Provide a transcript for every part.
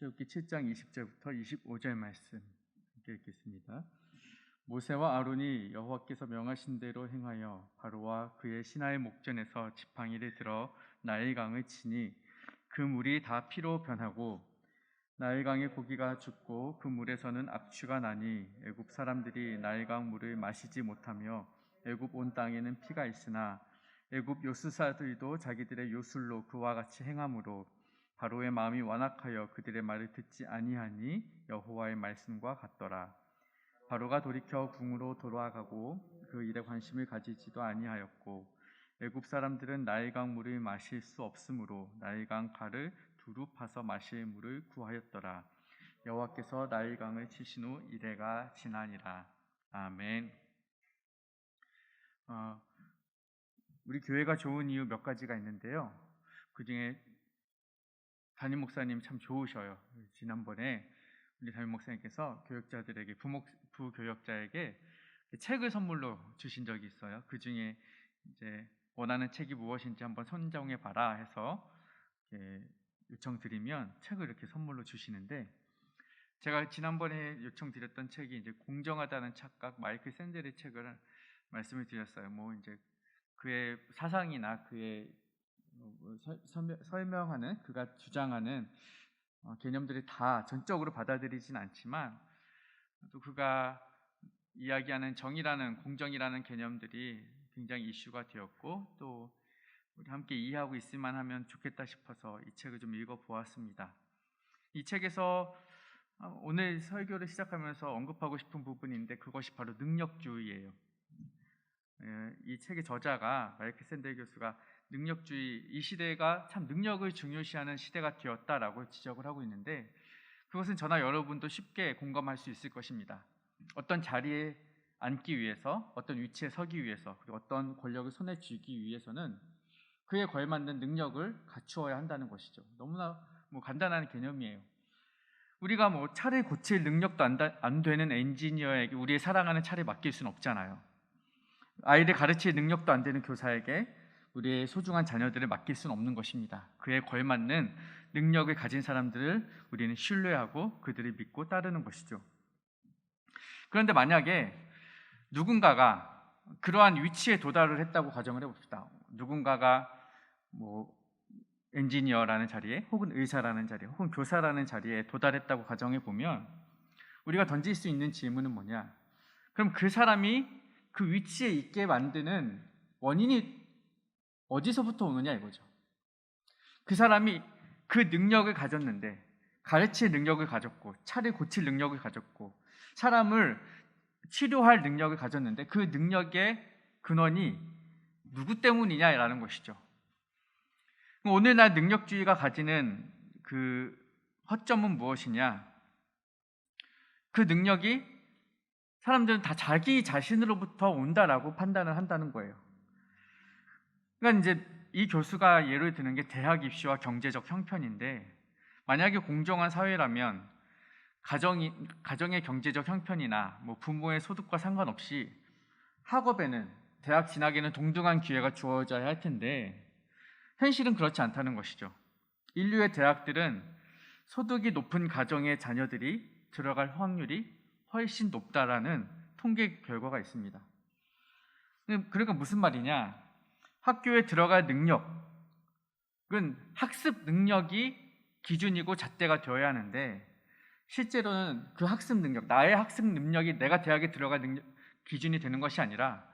출애굽기 7장 20절부터 25절 말씀 함께 읽겠습니다. 모세와 아론이 여호와께서 명하신 대로 행하여 바로와 그의 신하의 목전에서 지팡이를 들어 나일강을 치니 그 물이 다 피로 변하고 나일강의 고기가 죽고 그 물에서는 악취가 나니 애굽 사람들이 나일강 물을 마시지 못하며 애굽 온 땅에는 피가 있으나 애굽 요술사들도 자기들의 요술로 그와 같이 행함으로 바로의 마음이 완악하여 그들의 말을 듣지 아니하니 여호와의 말씀과 같더라. 바로가 돌이켜 궁으로 돌아가고 그 일에 관심을 가지지도 아니하였고 애굽 사람들은 나일강 물을 마실 수 없으므로 나일강 가를 두루 파서 마실 물을 구하였더라. 여호와께서 나일강을 치신 후 이래가 지나니라. 아멘. 우리 교회가 좋은 이유 몇 가지가 있는데요. 그 중에 담임 목사님 참 좋으셔요. 지난번에 우리 담임 목사님께서 교역자들에게 부교역자에게 책을 선물로 주신 적이 있어요. 그 중에 이제 원하는 책이 무엇인지 한번 선정해 봐라 해서 요청드리면 책을 이렇게 선물로 주시는데, 제가 지난번에 요청드렸던 책이 이제 공정하다는 착각 마이클 샌델의 책을 말씀을 드렸어요. 뭐 이제 그의 사상이나 그의 설명하는, 그가 주장하는 개념들이 다 전적으로 받아들이진 않지만 또 그가 이야기하는 정의라는, 공정이라는 개념들이 굉장히 이슈가 되었고 또 우리 함께 이해하고 있을만 하면 좋겠다 싶어서 이 책을 좀 읽어보았습니다. 이 책에서 오늘 설교를 시작하면서 언급하고 싶은 부분인데 그것이 바로 능력주의예요. 이 책의 저자가 마이클 샌델 교수가 능력주의, 이 시대가 참 능력을 중요시하는 시대가 되었다라고 지적을 하고 있는데, 그것은 저나 여러분도 쉽게 공감할 수 있을 것입니다. 어떤 자리에 앉기 위해서, 어떤 위치에 서기 위해서, 그리고 어떤 권력을 손에 쥐기 위해서는 그에 걸맞는 능력을 갖추어야 한다는 것이죠. 너무나 간단한 개념이에요. 우리가 차를 고칠 능력도 안 되는 엔지니어에게 우리의 사랑하는 차를 맡길 수는 없잖아요. 아이를 가르칠 능력도 안 되는 교사에게 우리의 소중한 자녀들을 맡길 수는 없는 것입니다. 그에 걸맞는 능력을 가진 사람들을 우리는 신뢰하고 그들을 믿고 따르는 것이죠. 그런데 만약에 누군가가 그러한 위치에 도달을 했다고 가정을 해봅시다. 누군가가 엔지니어라는 자리에, 혹은 의사라는 자리에, 혹은 교사라는 자리에 도달했다고 가정해보면 우리가 던질 수 있는 질문은 뭐냐? 그럼 그 사람이 그 위치에 있게 만드는 원인이 어디서부터 오느냐 이거죠. 그 사람이 그 능력을 가졌는데, 가르칠 능력을 가졌고 차를 고칠 능력을 가졌고 사람을 치료할 능력을 가졌는데 그 능력의 근원이 누구 때문이냐라는 것이죠. 오늘날 능력주의가 가지는 그 허점은 무엇이냐? 그 능력이 사람들은 다 자기 자신으로부터 온다라고 판단을 한다는 거예요. 그러니까 이제 이 교수가 예를 드는 게 대학 입시와 경제적 형편인데, 만약에 공정한 사회라면 가정의 경제적 형편이나 부모의 소득과 상관없이 학업에는, 대학 진학에는 동등한 기회가 주어져야 할 텐데 현실은 그렇지 않다는 것이죠. 인류의 대학들은 소득이 높은 가정의 자녀들이 들어갈 확률이 훨씬 높다라는 통계 결과가 있습니다. 그러니까 무슨 말이냐? 학교에 들어갈 능력은 학습 능력이 기준이고 잣대가 되어야 하는데, 실제로는 그 학습 능력, 나의 학습 능력이 내가 대학에 들어갈 기준이 되는 것이 아니라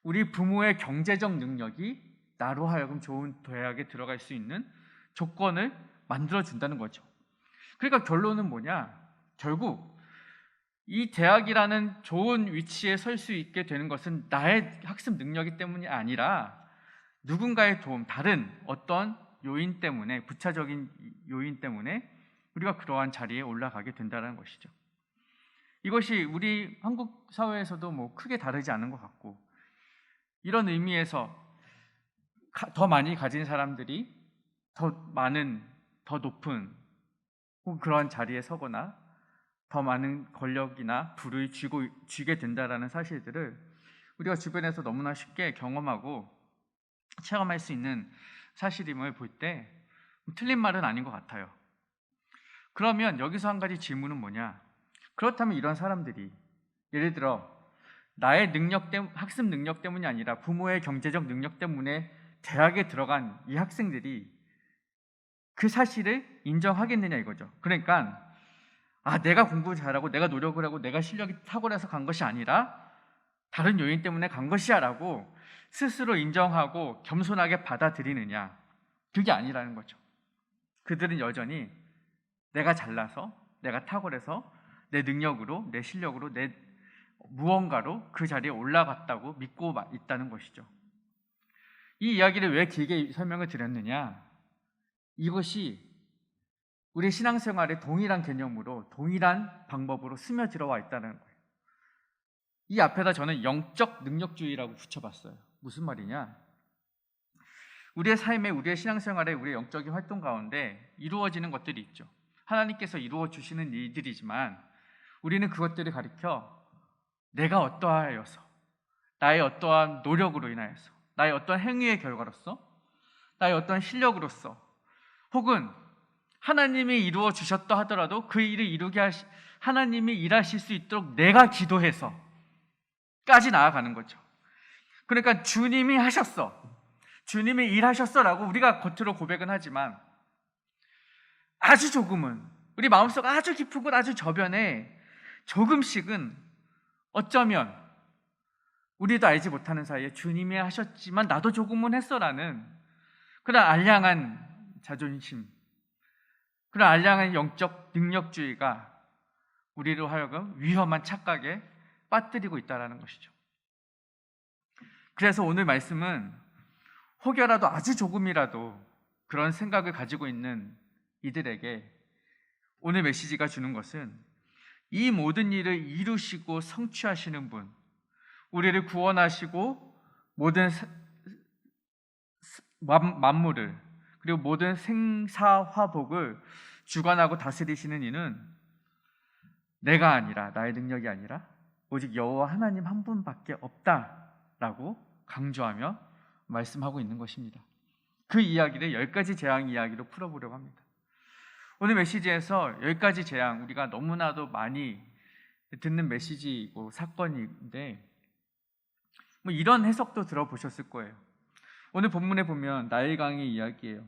우리 부모의 경제적 능력이 나로 하여금 좋은 대학에 들어갈 수 있는 조건을 만들어준다는 거죠. 그러니까 결론은 뭐냐? 결국 이 대학이라는 좋은 위치에 설 수 있게 되는 것은 나의 학습 능력이 때문이 아니라 누군가의 도움, 다른 어떤 요인 때문에, 부차적인 요인 때문에 우리가 그러한 자리에 올라가게 된다는 것이죠. 이것이 우리 한국 사회에서도 크게 다르지 않은 것 같고, 이런 의미에서 더 많이 가진 사람들이 더 많은, 더 높은 혹은 그러한 자리에 서거나 더 많은 권력이나 부를 쥐게 된다라는 사실들을 우리가 주변에서 너무나 쉽게 경험하고 체험할 수 있는 사실임을 볼 때 틀린 말은 아닌 것 같아요. 그러면 여기서 한 가지 질문은 뭐냐? 그렇다면 이런 사람들이 예를 들어 나의 학습 능력 때문이 아니라 부모의 경제적 능력 때문에 대학에 들어간 이 학생들이 그 사실을 인정하겠느냐 이거죠. 그러니까 내가 공부 잘하고 내가 노력을 하고 내가 실력이 탁월해서 간 것이 아니라 다른 요인 때문에 간 것이야 라고 스스로 인정하고 겸손하게 받아들이느냐, 그게 아니라는 거죠. 그들은 여전히 내가 잘나서, 내가 탁월해서 내 능력으로, 내 실력으로, 내 무언가로 그 자리에 올라갔다고 믿고 있다는 것이죠. 이 이야기를 왜 길게 설명을 드렸느냐, 이것이 우리 신앙생활에 동일한 개념으로, 동일한 방법으로 스며들어와 있다는 거예요. 이 앞에다 저는 영적 능력주의라고 붙여봤어요. 무슨 말이냐? 우리의 삶에, 우리의 신앙생활에, 우리의 영적인 활동 가운데 이루어지는 것들이 있죠. 하나님께서 이루어 주시는 일들이지만 우리는 그것들을 가리켜 내가 어떠하여서, 나의 어떠한 노력으로 인하여서, 나의 어떠한 행위의 결과로서, 나의 어떠한 실력으로서, 혹은 하나님이 이루어 주셨다 하더라도 그 일을 이루게 하나님이 일하실 수 있도록 내가 기도해서 까지 나아가는 거죠. 그러니까 주님이 하셨어, 주님이 일하셨어 라고 우리가 겉으로 고백은 하지만 아주 조금은, 우리 마음속 아주 깊은 곳, 아주 저변에 조금씩은 어쩌면 우리도 알지 못하는 사이에 주님이 하셨지만 나도 조금은 했어라는 그런 알량한 자존심, 그런 알량한 영적 능력주의가 우리로 하여금 위험한 착각에 빠뜨리고 있다는 것이죠. 그래서 오늘 말씀은 혹여라도 아주 조금이라도 그런 생각을 가지고 있는 이들에게 오늘 메시지가 주는 것은 이 모든 일을 이루시고 성취하시는 분, 우리를 구원하시고 모든 만물을, 그리고 모든 생사화복을 주관하고 다스리시는 이는 내가 아니라, 나의 능력이 아니라 오직 여호와 하나님 한 분밖에 없다라고 강조하며 말씀하고 있는 것입니다. 그 이야기를 10가지 재앙 이야기로 풀어보려고 합니다. 오늘 메시지에서 10가지 재앙, 우리가 너무나도 많이 듣는 메시지이고 사건인데 이런 해석도 들어보셨을 거예요. 오늘 본문에 보면 나일강의 이야기예요.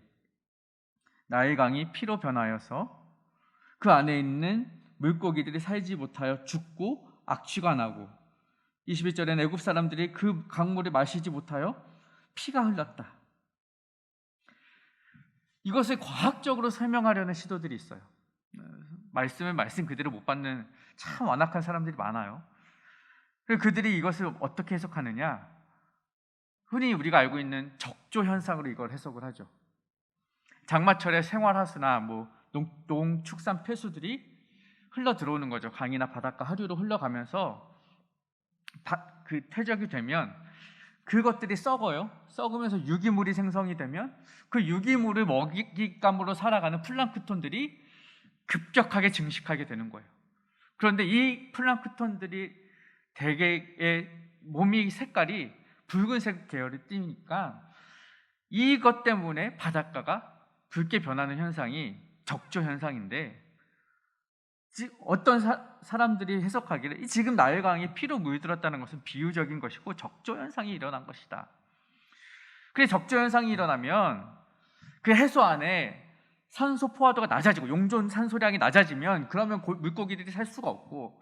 나일강이 피로 변하여서 그 안에 있는 물고기들이 살지 못하여 죽고 악취가 나고, 21절에는 애굽 사람들이 그 강물을 마시지 못하여 피가 흘렀다. 이것을 과학적으로 설명하려는 시도들이 있어요. 말씀을 말씀 그대로 못 받는 참 완악한 사람들이 많아요. 그들이 이것을 어떻게 해석하느냐, 흔히 우리가 알고 있는 적조 현상으로 이걸 해석을 하죠. 장마철에 생활하수나 농축산 폐수들이 흘러 들어오는 거죠. 강이나 바닷가 하류로 흘러가면서 그 퇴적이 되면 그것들이 썩어요. 썩으면서 유기물이 생성이 되면 그 유기물을 먹잇감으로 살아가는 플랑크톤들이 급격하게 증식하게 되는 거예요. 그런데 이 플랑크톤들이 대개의 몸이 색깔이 붉은색 계열을 띠니까 이것 때문에 바닷가가 붉게 변하는 현상이 적조 현상인데, 어떤 사람들이 해석하기를 지금 나일강이 피로 물들었다는 것은 비유적인 것이고 적조 현상이 일어난 것이다. 그래서 적조 현상이 일어나면 그 해수 안에 산소 포화도가 낮아지고 용존 산소량이 낮아지면 그러면 물고기들이 살 수가 없고,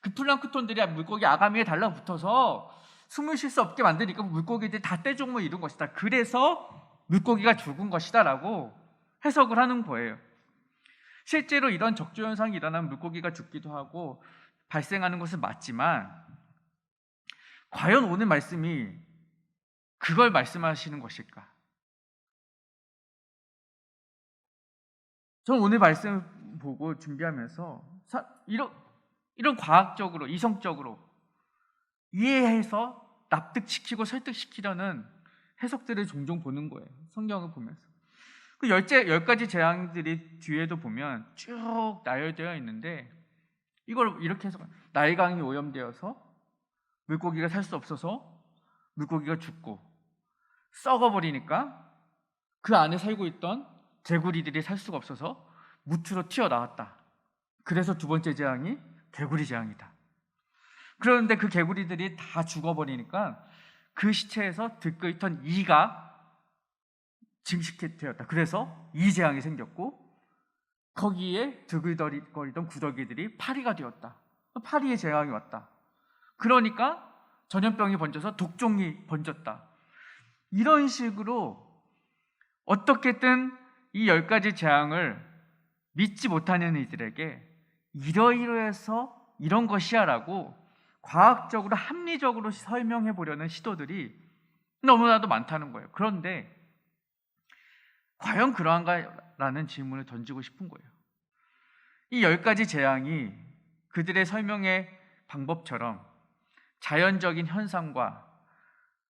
그 플랑크톤들이 물고기 아가미에 달라붙어서 숨을 쉴 수 없게 만드니까 물고기들이 다 떼종을 이룬 것이다. 그래서 물고기가 죽은 것이다 라고 해석을 하는 거예요. 실제로 이런 적조 현상이 일어나면 물고기가 죽기도 하고 발생하는 것은 맞지만, 과연 오늘 말씀이 그걸 말씀하시는 것일까? 저는 오늘 말씀을 보고 준비하면서 이런 과학적으로, 이성적으로 이해해서 납득시키고 설득시키려는 해석들을 종종 보는 거예요. 성경을 보면서. 그 10가지 재앙들이 뒤에도 보면 쭉 나열되어 있는데, 이걸 이렇게 해서 나일강이 오염되어서 물고기가 살 수 없어서 물고기가 죽고, 썩어버리니까 그 안에 살고 있던 개구리들이 살 수가 없어서 무트로 튀어나왔다. 그래서 두 번째 재앙이 개구리 재앙이다. 그런데 그 개구리들이 다 죽어버리니까 그 시체에서 들끓 있던 이가 증식되었다. 그래서 이 재앙이 생겼고 거기에 드글거리던 구더기들이 파리가 되었다. 파리의 재앙이 왔다. 그러니까 전염병이 번져서 독종이 번졌다. 이런 식으로 어떻게든 이 10가지 재앙을 믿지 못하는 이들에게 이러이러해서 이런 것이야라고 과학적으로 합리적으로 설명해 보려는 시도들이 너무나도 많다는 거예요. 그런데 과연 그러한가라는 질문을 던지고 싶은 거예요. 이 10가지 재앙이 그들의 설명의 방법처럼 자연적인 현상과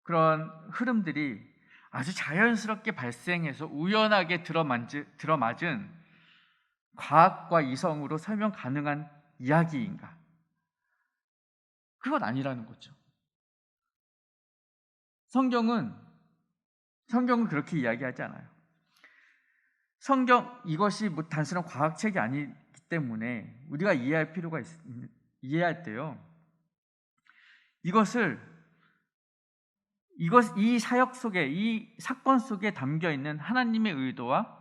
그런 흐름들이 아주 자연스럽게 발생해서 우연하게 들어맞은 과학과 이성으로 설명 가능한 이야기인가? 그건 아니라는 거죠. 성경은 그렇게 이야기하지 않아요. 이것이 뭐 단순한 과학책이 아니기 때문에 우리가 이해할 때요. 이 사역 속에, 이 사건 속에 담겨 있는 하나님의 의도와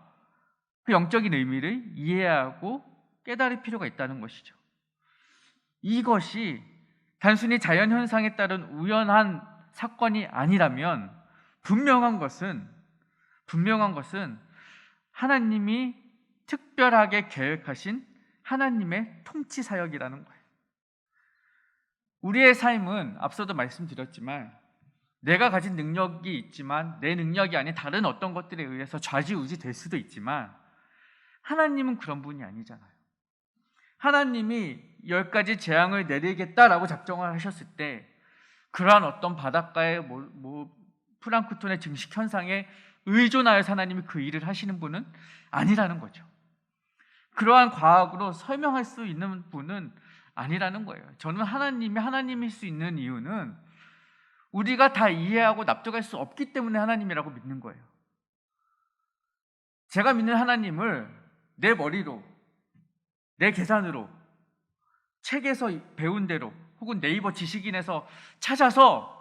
그 영적인 의미를 이해하고 깨달을 필요가 있다는 것이죠. 이것이 단순히 자연 현상에 따른 우연한 사건이 아니라면 분명한 것은 하나님이 특별하게 계획하신 하나님의 통치 사역이라는 거예요. 우리의 삶은 앞서도 말씀드렸지만 내가 가진 능력이 있지만 내 능력이 아닌 다른 어떤 것들에 의해서 좌지우지 될 수도 있지만 하나님은 그런 분이 아니잖아요. 하나님이 10가지 재앙을 내리겠다라고 작정을 하셨을 때 그러한 어떤 바닷가의 플랑크톤의 증식 현상에 의존하여 하나님이 그 일을 하시는 분은 아니라는 거죠. 그러한 과학으로 설명할 수 있는 분은 아니라는 거예요. 저는 하나님이 하나님일 수 있는 이유는 우리가 다 이해하고 납득할 수 없기 때문에 하나님이라고 믿는 거예요. 제가 믿는 하나님을 내 머리로, 내 계산으로, 책에서 배운 대로 혹은 네이버 지식인에서 찾아서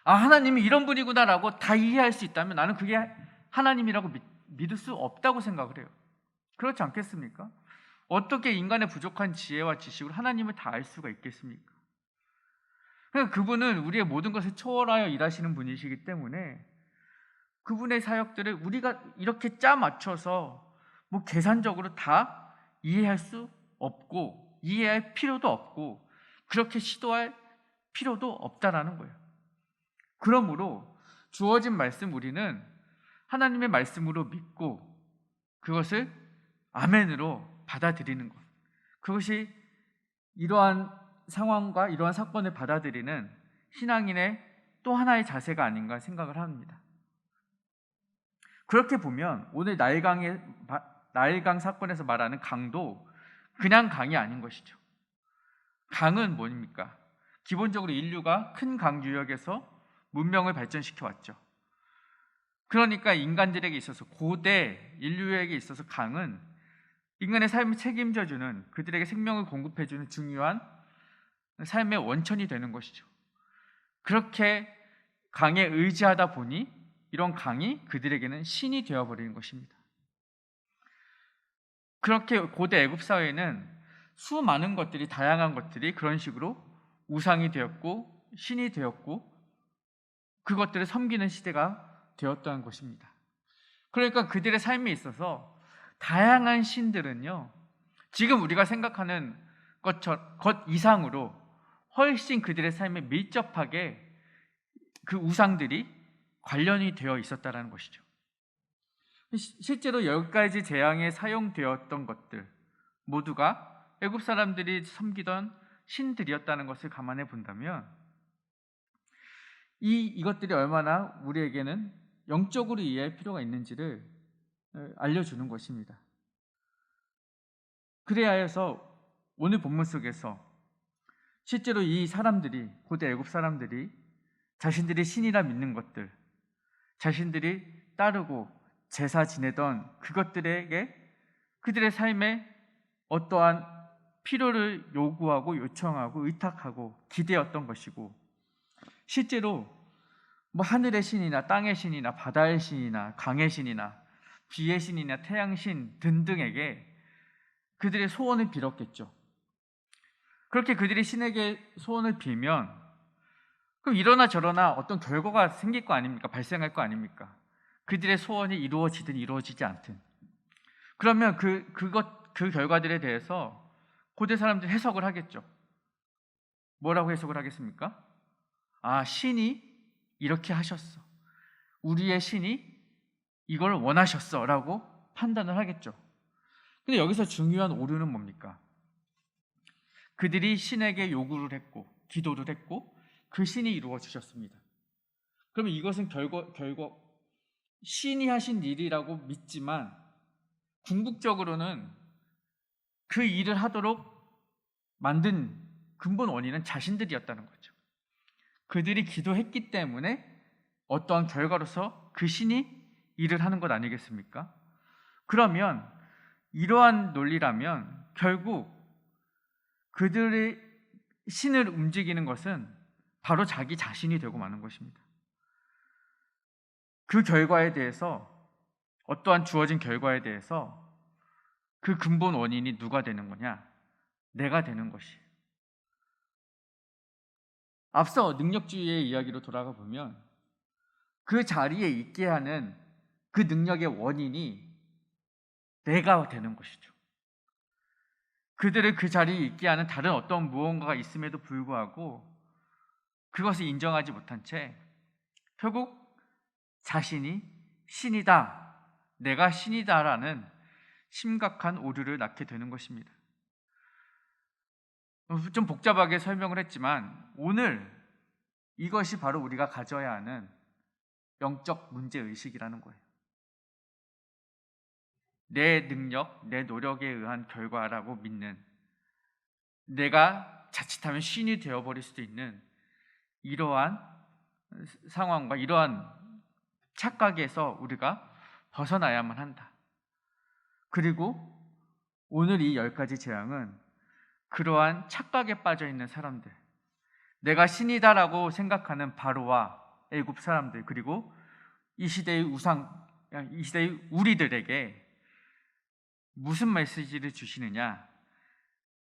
하나님이 이런 분이구나라고 다 이해할 수 있다면 나는 그게 하나님이라고 믿을 수 없다고 생각을 해요. 그렇지 않겠습니까? 어떻게 인간의 부족한 지혜와 지식으로 하나님을 다 알 수가 있겠습니까? 그러니까 그분은 우리의 모든 것을 초월하여 일하시는 분이시기 때문에 그분의 사역들을 우리가 이렇게 짜 맞춰서 계산적으로 다 이해할 수 없고 이해할 필요도 없고 그렇게 시도할 필요도 없다라는 거예요. 그러므로 주어진 말씀 우리는 하나님의 말씀으로 믿고 그것을 아멘으로 받아들이는 것. 그것이 이러한 상황과 이러한 사건을 받아들이는 신앙인의 또 하나의 자세가 아닌가 생각을 합니다. 그렇게 보면 오늘 나일강 사건에서 말하는 강도 그냥 강이 아닌 것이죠. 강은 뭡니까? 기본적으로 인류가 큰 강 유역에서 문명을 발전시켜 왔죠. 그러니까 인간들에게 있어서 고대 인류에게 있어서 강은 인간의 삶을 책임져주는 그들에게 생명을 공급해주는 중요한 삶의 원천이 되는 것이죠. 그렇게 강에 의지하다 보니 이런 강이 그들에게는 신이 되어버리는 것입니다. 그렇게 고대 애굽 사회에는 수많은 것들이 다양한 것들이 그런 식으로 우상이 되었고 신이 되었고 그것들을 섬기는 시대가 되었다는 것입니다. 그러니까 그들의 삶에 있어서 다양한 신들은요 지금 우리가 생각하는 것 이상으로 훨씬 그들의 삶에 밀접하게 그 우상들이 관련이 되어 있었다는 것이죠. 실제로 10가지 재앙에 사용되었던 것들 모두가 애굽 사람들이 섬기던 신들이었다는 것을 감안해 본다면 이것들이 얼마나 우리에게는 영적으로 이해할 필요가 있는지를 알려주는 것입니다. 그래야 해서 오늘 본문 속에서 실제로 이 사람들이 고대 애굽 사람들이 자신들이 신이라 믿는 것들 자신들이 따르고 제사 지내던 그것들에게 그들의 삶에 어떠한 필요를 요구하고 요청하고 의탁하고 기대었던 것이고, 실제로 뭐 하늘의 신이나 땅의 신이나 바다의 신이나 강의 신이나 비의 신이나 태양 신 등등에게 그들의 소원을 빌었겠죠. 그렇게 그들이 신에게 소원을 빌면 그럼 이러나 저러나 어떤 결과가 생길 거 아닙니까? 발생할 거 아닙니까? 그들의 소원이 이루어지든 이루어지지 않든. 그러면 그 결과들에 대해서 고대 사람들이 해석을 하겠죠. 뭐라고 해석을 하겠습니까? 아, 신이 이렇게 하셨어. 우리의 신이 이걸 원하셨어 라고 판단을 하겠죠. 근데 여기서 중요한 오류는 뭡니까? 그들이 신에게 요구를 했고 기도를 했고 그 신이 이루어 주셨습니다. 그러면 이것은 결국 신이 하신 일이라고 믿지만 궁극적으로는 그 일을 하도록 만든 근본 원인은 자신들이었다는 거죠. 그들이 기도했기 때문에 어떠한 결과로서 그 신이 일을 하는 것 아니겠습니까? 그러면 이러한 논리라면 결국 그들의 신을 움직이는 것은 바로 자기 자신이 되고 마는 것입니다. 그 결과에 대해서, 어떠한 주어진 결과에 대해서 그 근본 원인이 누가 되는 거냐? 내가 되는 것이에요. 앞서 능력주의의 이야기로 돌아가 보면 그 자리에 있게 하는 그 능력의 원인이 내가 되는 것이죠. 그들을 그 자리에 있게 하는 다른 어떤 무언가가 있음에도 불구하고 그것을 인정하지 못한 채 결국 자신이 신이다, 내가 신이다라는 심각한 오류를 낳게 되는 것입니다. 좀 복잡하게 설명을 했지만 오늘 이것이 바로 우리가 가져야 하는 영적 문제의식이라는 거예요. 내 능력, 내 노력에 의한 결과라고 믿는, 내가 자칫하면 신이 되어버릴 수도 있는 이러한 상황과 이러한 착각에서 우리가 벗어나야만 한다. 그리고 오늘 이 10가지 재앙은 그러한 착각에 빠져있는 사람들, 내가 신이다라고 생각하는 바로와 애굽 사람들, 그리고 이 시대의 이 시대의 우리들에게 무슨 메시지를 주시느냐?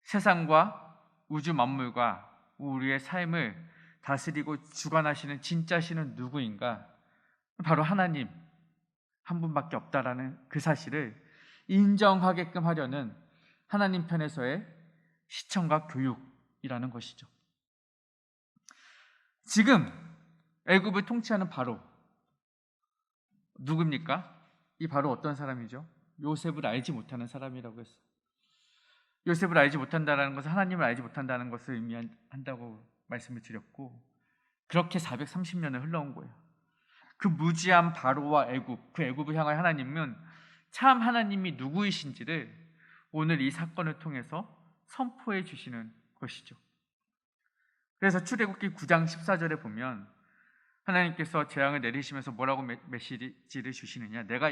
세상과 우주 만물과 우리의 삶을 다스리고 주관하시는 진짜 신은 누구인가? 바로 하나님 한 분밖에 없다라는 그 사실을 인정하게끔 하려는 하나님 편에서의 시청과 교육이라는 것이죠. 지금 애굽을 통치하는 바로 누굽니까? 이 바로 어떤 사람이죠? 요셉을 알지 못하는 사람이라고 했어요. 요셉을 알지 못한다는 것은 하나님을 알지 못한다는 것을 의미한다고 말씀을 드렸고, 그렇게 430년을 흘러온 거예요. 그 무지한 바로와 애굽, 그 애굽을 향한 하나님은 참 하나님이 누구이신지를 오늘 이 사건을 통해서 선포해 주시는 것이죠. 그래서 출애굽기 9장 14절에 보면 하나님께서 재앙을 내리시면서 뭐라고 메시지를 주시느냐? 내가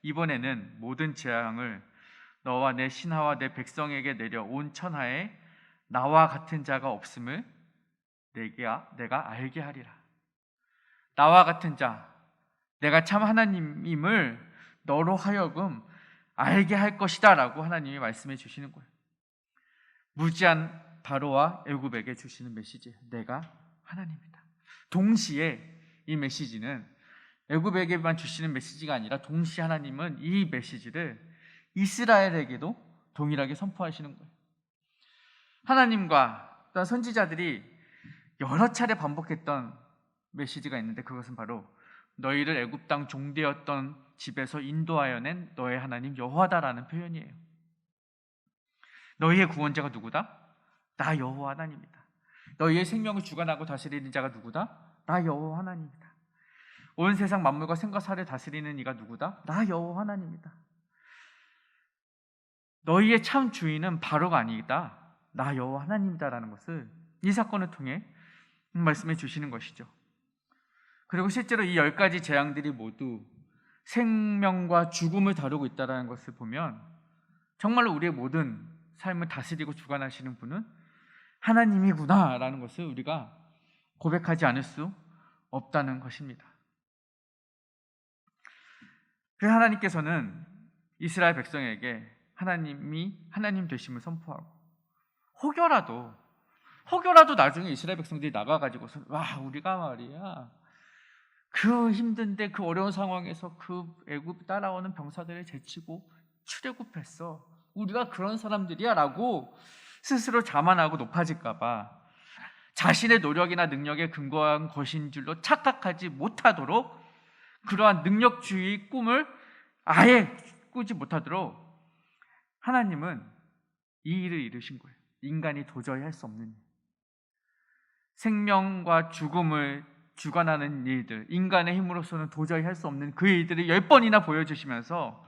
이번에는 모든 재앙을 너와 내 신하와 내 백성에게 내려 온 천하에 나와 같은 자가 없음을 내가 알게 하리라. 나와 같은 자, 내가 참 하나님임을 너로 하여금 알게 할 것이다 라고 하나님이 말씀해 주시는 거예요. 무지한 바로와 애굽에게 주시는 메시지, 내가 하나님이다. 동시에 이 메시지는 애굽에게만 주시는 메시지가 아니라 동시에 하나님은 이 메시지를 이스라엘에게도 동일하게 선포하시는 거예요. 하나님과 또 선지자들이 여러 차례 반복했던 메시지가 있는데 그것은 바로 너희를 애굽 땅 종되었던 집에서 인도하여 낸 너의 하나님 여호와다라는 표현이에요. 너희의 구원자가 누구다? 나 여호와 하나님이다. 너희의 생명을 주관하고 다스리는 자가 누구다? 나 여호와 하나님이다. 온 세상 만물과 생과 사를 다스리는 이가 누구다? 나 여호와 하나님이다. 너희의 참 주인은 바로가 아니다. 나 여호와 하나님이다라는 것을 이 사건을 통해 말씀해 주시는 것이죠. 그리고 실제로 이 10가지 재앙들이 모두 생명과 죽음을 다루고 있다는 것을 보면 정말로 우리의 모든 삶을 다스리고 주관하시는 분은 하나님이구나라는 것을 우리가 고백하지 않을 수 없다는 것입니다. 그래서 하나님께서는 이스라엘 백성에게 하나님이 하나님 되심을 선포하고 혹여라도 나중에 이스라엘 백성들이 나가가지고서 와, 우리가 말이야 그 힘든데 그 어려운 상황에서 그 애굽 따라오는 병사들을 제치고 출애굽했어, 우리가 그런 사람들이야 라고 스스로 자만하고 높아질까봐 자신의 노력이나 능력에 근거한 것인 줄로 착각하지 못하도록, 그러한 능력주의 꿈을 아예 꾸지 못하도록 하나님은 이 일을 이루신 거예요. 인간이 도저히 할 수 없는 일, 생명과 죽음을 주관하는 일들, 인간의 힘으로서는 도저히 할 수 없는 그 일들을 10번이나 보여주시면서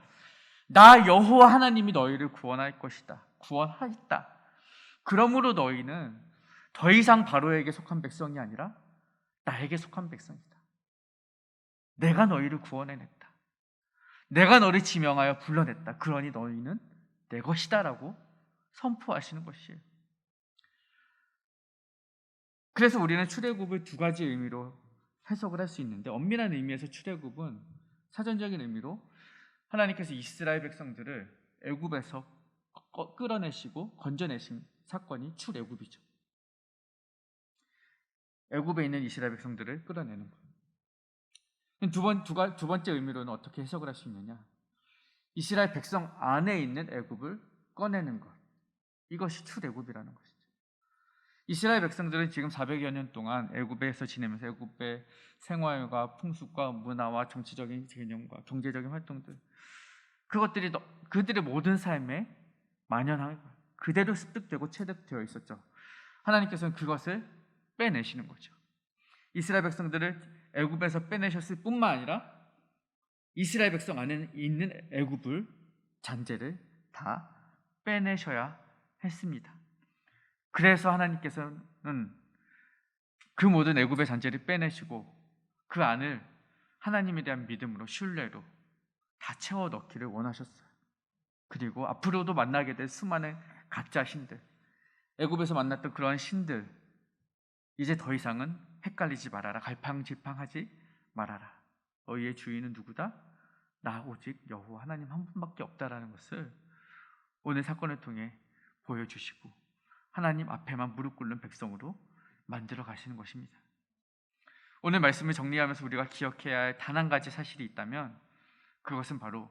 나 여호와 하나님이 너희를 구원할 것이다, 구원하겠다. 그러므로 너희는 더 이상 바로에게 속한 백성이 아니라 나에게 속한 백성이다. 내가 너희를 구원해냈다. 내가 너를 지명하여 불러냈다. 그러니 너희는 내 것이다 라고 선포하시는 것이에요. 그래서 우리는 출애굽을 두 가지 의미로 해석을 할 수 있는데, 엄밀한 의미에서 출애굽은 사전적인 의미로 하나님께서 이스라엘 백성들을 애굽에서 끌어내시고 건져내신 사건이 출애굽이죠. 애굽에 있는 이스라엘 백성들을 끌어내는 것. 두 번째 의미로는 어떻게 해석을 할 수 있느냐? 이스라엘 백성 안에 있는 애굽을 꺼내는 것. 이것이 출애굽이라는 것이죠. 이스라엘 백성들은 지금 400여 년 동안 애굽에서 지내면서 애굽의 생활과 풍습과 문화와 정치적인 개념과 경제적인 활동들, 그것들이 그들의 모든 삶에 만연한 그대로 습득되고 체득되어 있었죠. 하나님께서는 그것을 빼내시는 거죠. 이스라엘 백성들을 애굽에서 빼내셨을 뿐만 아니라 이스라엘 백성 안에 있는 애굽을, 잔재를 다 빼내셔야 했습니다. 그래서 하나님께서는 그 모든 애굽의 잔재를 빼내시고 그 안을 하나님에 대한 믿음으로, 신뢰로 다 채워 넣기를 원하셨어요. 그리고 앞으로도 만나게 될 수많은 가짜 신들, 애굽에서 만났던 그러한 신들, 이제 더 이상은 헷갈리지 말아라, 갈팡질팡하지 말아라. 너희의 주인은 누구다? 나 오직 여호와 하나님 한 분밖에 없다라는 것을 오늘 사건을 통해 보여주시고 하나님 앞에만 무릎 꿇는 백성으로 만들어 가시는 것입니다. 오늘 말씀을 정리하면서 우리가 기억해야 할 단 한 가지 사실이 있다면 그것은 바로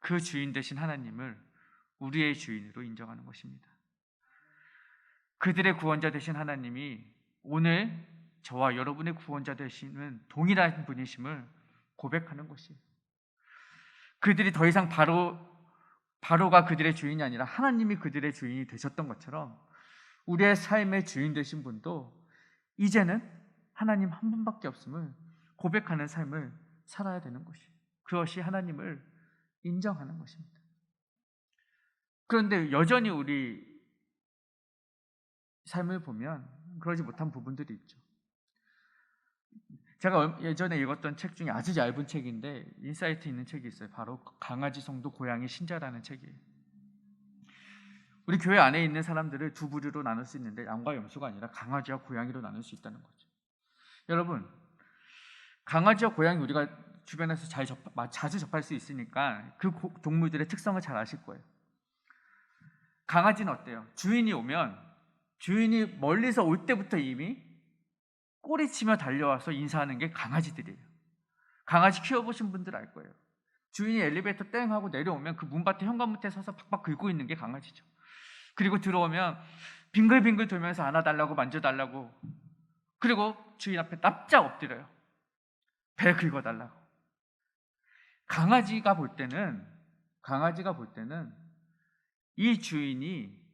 그 주인 되신 하나님을 우리의 주인으로 인정하는 것입니다. 그들의 구원자 되신 하나님이 오늘 저와 여러분의 구원자 되시는 동일한 분이심을 고백하는 것이에요. 그들이 더 이상 바로가 그들의 주인이 아니라 하나님이 그들의 주인이 되셨던 것처럼 우리의 삶의 주인 되신 분도 이제는 하나님 한 분밖에 없음을 고백하는 삶을 살아야 되는 것이에요. 그것이 하나님을 인정하는 것입니다. 그런데 여전히 우리 삶을 보면 그러지 못한 부분들이 있죠. 제가 예전에 읽었던 책 중에 아주 얇은 책인데 인사이트 있는 책이 있어요. 바로 강아지 성도 고양이 신자라는 책이에요. 우리 교회 안에 있는 사람들을 두 부류로 나눌 수 있는데 양과 염소가 아니라 강아지와 고양이로 나눌 수 있다는 거죠. 여러분, 강아지와 고양이 우리가 주변에서 자주 접할 수 있으니까 그 동물들의 특성을 잘 아실 거예요. 강아지는 어때요? 주인이 오면 주인이 멀리서 올 때부터 이미 꼬리치며 달려와서 인사하는 게 강아지들이에요. 강아지 키워보신 분들 알 거예요. 주인이 엘리베이터 땡 하고 내려오면 그 문밭에 현관문에 서서 박박 긁고 있는 게 강아지죠. 그리고 들어오면 빙글빙글 돌면서 안아달라고 만져달라고, 그리고 주인 앞에 납작 엎드려요. 배 긁어달라고. 강아지가 볼 때는 이 주인이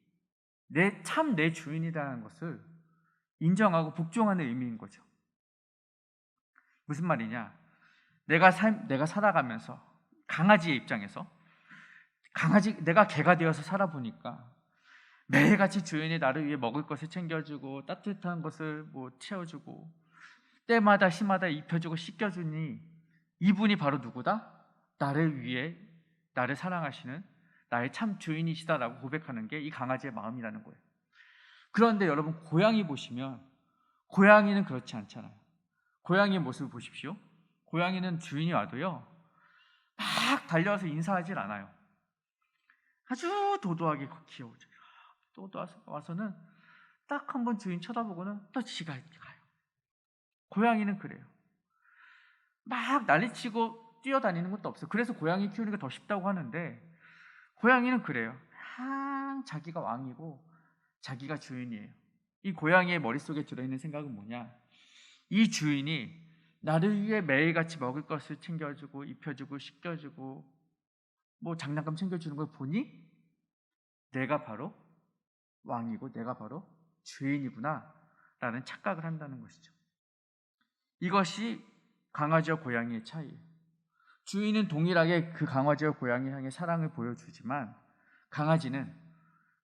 내 주인이라는 것을 인정하고 복종하는 의미인 거죠. 무슨 말이냐? 내가 살아가면서 강아지의 입장에서 내가 개가 되어서 살아보니까 매일같이 주인이 나를 위해 먹을 것을 챙겨주고 따뜻한 것을 채워주고 때마다 시마다 입혀주고 씻겨주니 이분이 바로 누구다? 나를 위해 나를 사랑하시는 나의 참 주인이시다라고 고백하는 게 이 강아지의 마음이라는 거예요. 그런데 여러분, 고양이 보시면 고양이는 그렇지 않잖아요. 고양이의 모습을 보십시오. 고양이는 주인이 와도요, 막 달려와서 인사하질 않아요. 아주 도도하게 귀여워져. 또 와서는 딱 한 번 주인 쳐다보고는 또 지가 가요. 고양이는 그래요. 막 난리치고 뛰어다니는 것도 없어요. 그래서 고양이 키우는 게 더 쉽다고 하는데, 고양이는 그래요. 항상 자기가 왕이고 자기가 주인이에요. 이 고양이의 머릿속에 들어있는 생각은 뭐냐? 이 주인이 나를 위해 매일같이 먹을 것을 챙겨주고 입혀주고 씻겨주고 뭐 장난감 챙겨주는 걸 보니 내가 바로 왕이고 내가 바로 주인이구나 라는 착각을 한다는 것이죠. 이것이 강아지와 고양이의 차이예요. 주인은 동일하게 그 강아지와 고양이 향해 사랑을 보여주지만 강아지는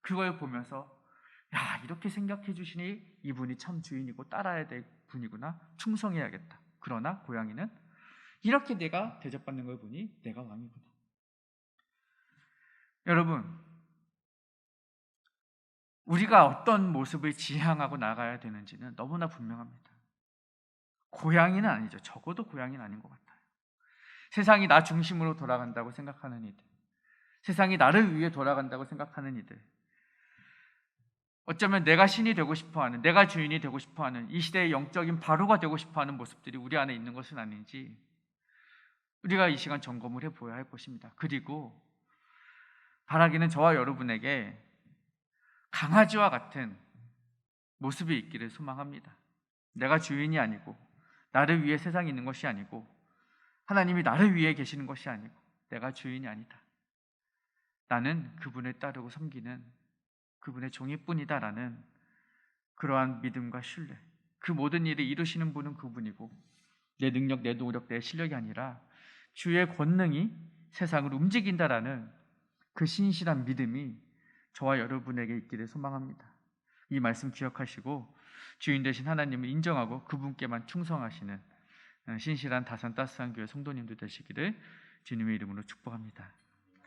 그걸 보면서 야, 이렇게 생각해 주시니 이분이 참 주인이고 따라야 될 분이구나, 충성해야겠다. 그러나 고양이는 이렇게 내가 대접받는 걸 보니 내가 왕이구나. 여러분, 우리가 어떤 모습을 지향하고 나가야 되는지는 너무나 분명합니다. 고양이는 아니죠. 적어도 고양이는 아닌 것 같아요. 세상이 나 중심으로 돌아간다고 생각하는 이들, 세상이 나를 위해 돌아간다고 생각하는 이들, 어쩌면 내가 신이 되고 싶어하는, 내가 주인이 되고 싶어하는, 이 시대의 영적인 바로가 되고 싶어하는 모습들이 우리 안에 있는 것은 아닌지 우리가 이 시간 점검을 해보아야 할 것입니다. 그리고 바라기는 저와 여러분에게 강아지와 같은 모습이 있기를 소망합니다. 내가 주인이 아니고 나를 위해 세상에 있는 것이 아니고 하나님이 나를 위해 계시는 것이 아니고 내가 주인이 아니다. 나는 그분을 따르고 섬기는 그분의 종이뿐이다라는 그러한 믿음과 신뢰, 그 모든 일을 이루시는 분은 그분이고 내 능력, 내 노력, 내 실력이 아니라 주의 권능이 세상을 움직인다라는 그 신실한 믿음이 저와 여러분에게 있기를 소망합니다. 이 말씀 기억하시고 주인 되신 하나님을 인정하고 그분께만 충성하시는 신실한 다산 따스한 교회 성도님들 되시기를 주님의 이름으로 축복합니다.